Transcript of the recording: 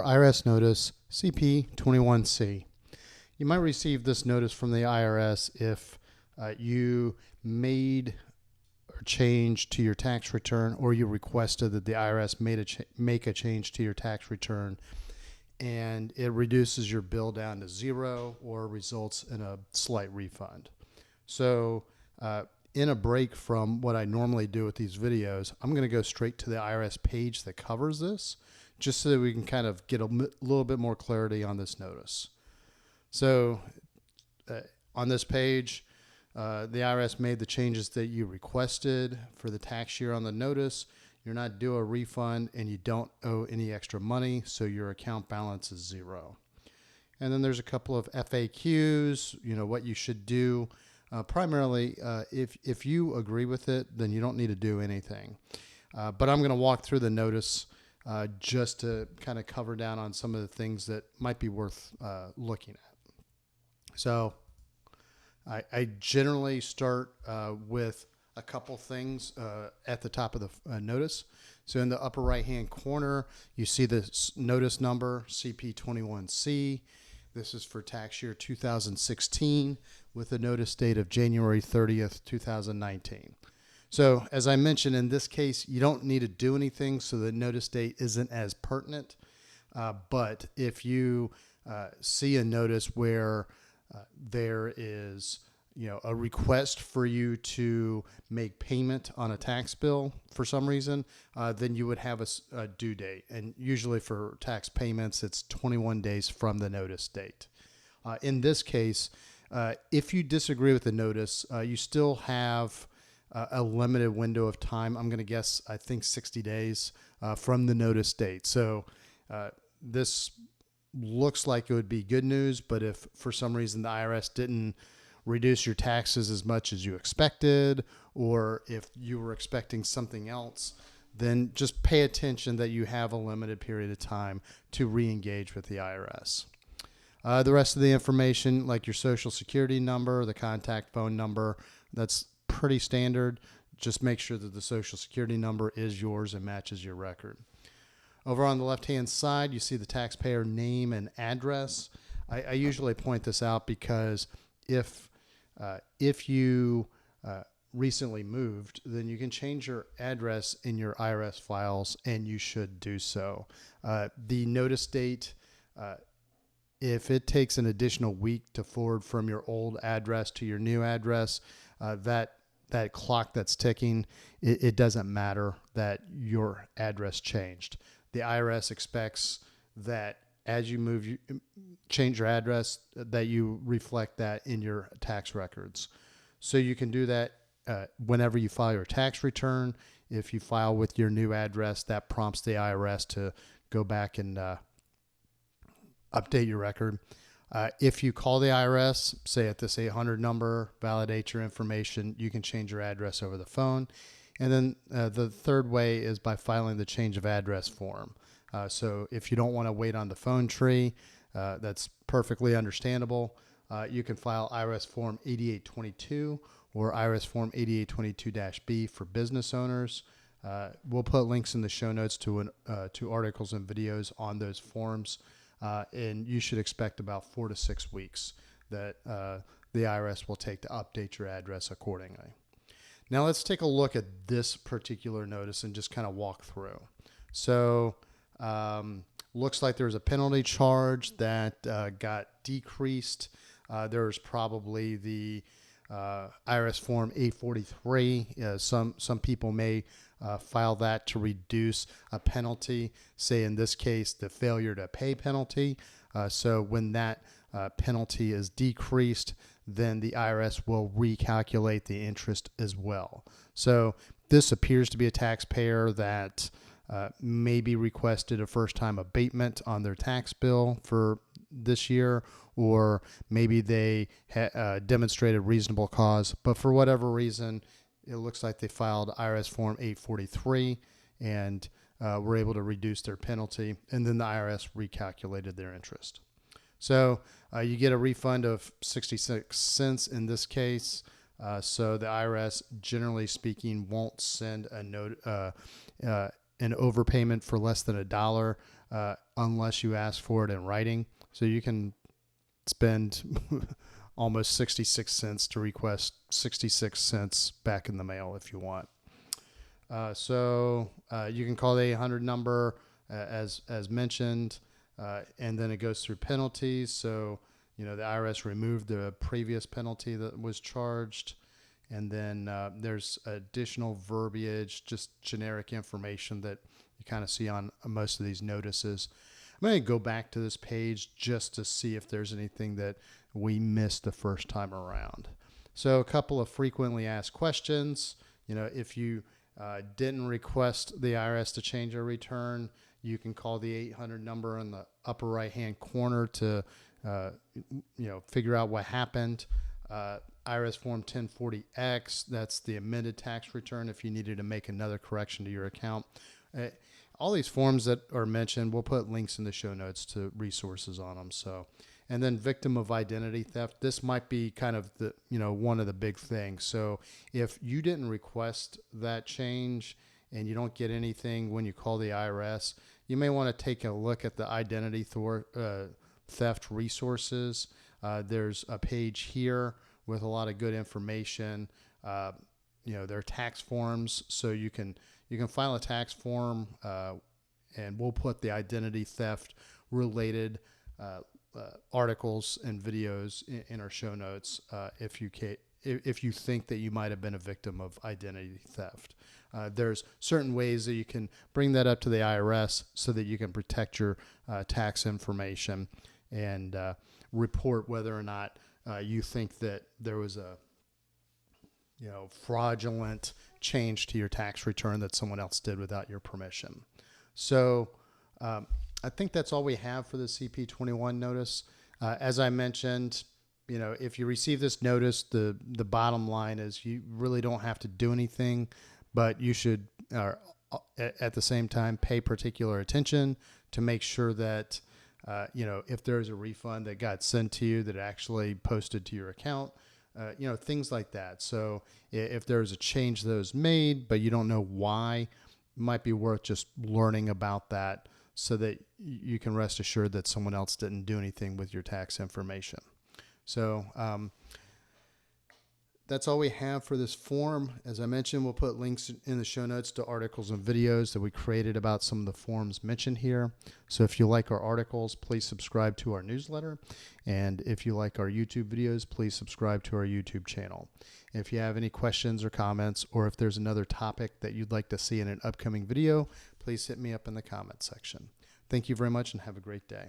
IRS notice CP21C. You might receive this notice from the IRS if you made a change to your tax return, or you requested that the IRS make a change to your tax return, and it reduces your bill down to zero or results in a slight refund. So in a break from what I normally do with these videos, I'm going to go straight to the IRS page that covers this, just so that we can kind of get a little bit more clarity on this notice. So on this page, the IRS made the changes that you requested for the tax year on the notice. You're not due a refund and you don't owe any extra money, so your account balance is zero. And then there's a couple of FAQs, what you should do. Primarily, if you agree with it, then you don't need to do anything. But I'm going to walk through the notice just to kind of cover down on some of the things that might be worth looking at. So I generally start with a couple things at the top of the notice. So in the upper right hand corner, you see the notice number CP21C. This is for tax year 2016 with a notice date of January 30th, 2019. So as I mentioned, in this case, you don't need to do anything, so the notice date isn't as pertinent. But if you see a notice where there is a request for you to make payment on a tax bill for some reason, then you would have a due date. And usually for tax payments, it's 21 days from the notice date. In this case, if you disagree with the notice, you still have a limited window of time. I'm going to guess, I think 60 days from the notice date. So this looks like it would be good news, but if for some reason the IRS didn't reduce your taxes as much as you expected, or if you were expecting something else, then just pay attention that you have a limited period of time to re-engage with the IRS. The rest of the information, like your social security number, the contact phone number, that's pretty standard. Just make sure that the social security number is yours and matches your record. Over on the left-hand side, you see the taxpayer name and address. I usually point this out because if you recently moved, then you can change your address in your IRS files, and you should do so. The notice date, if it takes an additional week to forward from your old address to your new address, that clock that's ticking, it doesn't matter that your address changed. The IRS expects that as you change your address, that you reflect that in your tax records. So you can do that whenever you file your tax return. If you file with your new address, that prompts the IRS to go back and update your record. If you call the IRS, say at this 800 number, validate your information, you can change your address over the phone. And then the third way is by filing the change of address form. So if you don't want to wait on the phone tree, that's perfectly understandable. You can file IRS Form 8822 or IRS Form 8822-B for business owners. We'll put links in the show notes to articles and videos on those forms. And you should expect about 4 to 6 weeks that the IRS will take to update your address accordingly. Now let's take a look at this particular notice and just kind of walk through. So looks like there's a penalty charge that got decreased. There's probably the IRS Form 843. Some people may file that to reduce a penalty, say in this case, the failure to pay penalty. So when that penalty is decreased, then the IRS will recalculate the interest as well. So this appears to be a taxpayer that maybe requested a first-time abatement on their tax bill for this year, or maybe they demonstrated reasonable cause, but for whatever reason, it looks like they filed IRS Form 843 and were able to reduce their penalty, and then the IRS recalculated their interest. So you get a refund of 66 cents in this case. So the IRS, generally speaking, won't send a note, an overpayment for less than $1 unless you ask for it in writing. So you can spend almost 66 cents to request 66 cents back in the mail if you want. You can call the 800 number as mentioned, and then it goes through penalties. So, the IRS removed the previous penalty that was charged. And then there's additional verbiage, just generic information that you kind of see on most of these notices. I'm going to go back to this page just to see if there's anything that we missed the first time around. So a couple of frequently asked questions. If you didn't request the IRS to change your return, you can call the 800 number in the upper right-hand corner to, figure out what happened. IRS Form 1040X, that's the amended tax return if you needed to make another correction to your account. All these forms that are mentioned, we'll put links in the show notes to resources on them. And then victim of identity theft, this might be kind of the, one of the big things. So if you didn't request that change and you don't get anything when you call the IRS, you may want to take a look at the identity theft resources. There's a page here with a lot of good information. There are tax forms, so you can file a tax form, and we'll put the identity theft related articles and videos in our show notes if you think that you might have been a victim of identity theft. There's certain ways that you can bring that up to the IRS so that you can protect your tax information and report whether or not you think that there was a fraudulent change to your tax return that someone else did without your permission. So I think that's all we have for the CP21 notice. As I mentioned, if you receive this notice, the bottom line is you really don't have to do anything, but you should at the same time pay particular attention to make sure that if there's a refund that got sent to you that actually posted to your account, things like that. So if there's a change that was made, but you don't know why, it might be worth just learning about that so that you can rest assured that someone else didn't do anything with your tax information. So that's all we have for this form. As I mentioned, we'll put links in the show notes to articles and videos that we created about some of the forms mentioned here. So if you like our articles, please subscribe to our newsletter. And if you like our YouTube videos, please subscribe to our YouTube channel. If you have any questions or comments, or if there's another topic that you'd like to see in an upcoming video, please hit me up in the comment section. Thank you very much and have a great day.